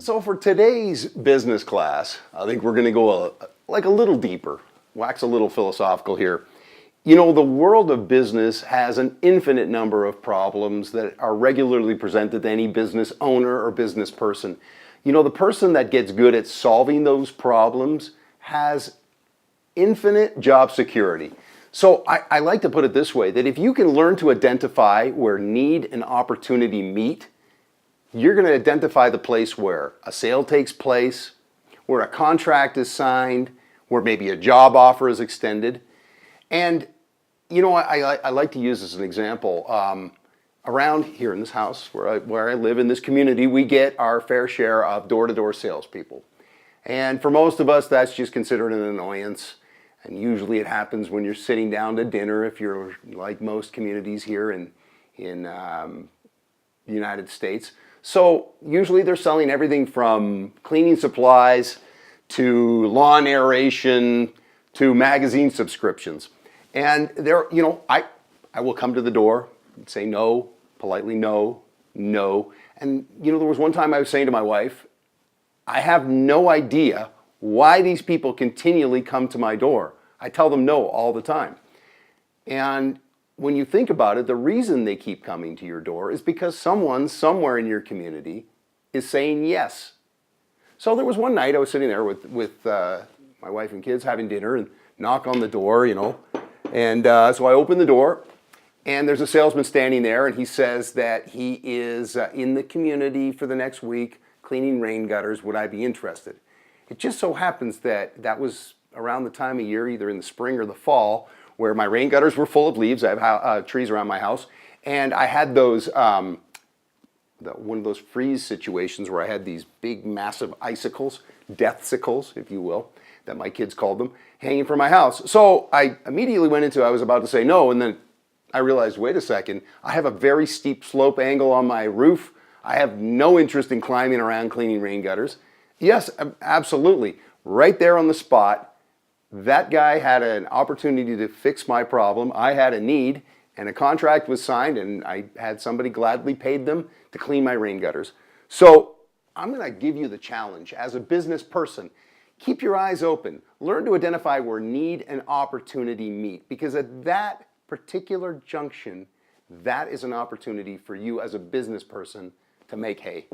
So for today's business class, I think we're going to go like a little deeper, wax a little philosophical here. You know, the world of business has an infinite number of problems that are regularly presented to any business owner or business person. You know, the person that gets good at solving those problems has infinite job security. So I like to put it this way, that if you can learn to identify where need and opportunity meet, you're going to identify the place where a sale takes place, where a contract is signed, where maybe a job offer is extended. And, you know, I like to use as an example, around here in this house where I live in this community, we get our fair share of door-to-door salespeople. And for most of us, that's just considered an annoyance. And usually it happens when you're sitting down to dinner, if you're like most communities here in the United States. So usually they're selling everything from cleaning supplies to lawn aeration to magazine subscriptions. And there, you know, I will come to the door and say no, politely no, no. And you know, there was one time I was saying to my wife, I have no idea why these people continually come to my door. I tell them no all the time. And when you think about it, the reason they keep coming to your door is because someone somewhere in your community is saying yes. So there was one night I was sitting there with my wife and kids having dinner and knock on the door, you know. And so I open the door and there's a salesman standing there and he says that he is in the community for the next week cleaning rain gutters. Would I be interested? It just so happens that that was around the time of year, either in the spring or the fall, where my rain gutters were full of leaves. I have trees around my house. And I had those, one of those freeze situations where I had these big, massive icicles, deathsicles, if you will, that my kids called them, hanging from my house. So I immediately went into, I was about to say no, and then I realized, wait a second, I have a very steep slope angle on my roof. I have no interest in climbing around cleaning rain gutters. Yes, absolutely. Right there on the spot, that guy had an opportunity to fix my problem. I had a need, and a contract was signed, and I had somebody gladly paid them to clean my rain gutters. So I'm going to give you the challenge as a business person. Keep your eyes open. Learn to identify where need and opportunity meet, because at that particular junction, that is an opportunity for you as a business person to make hay.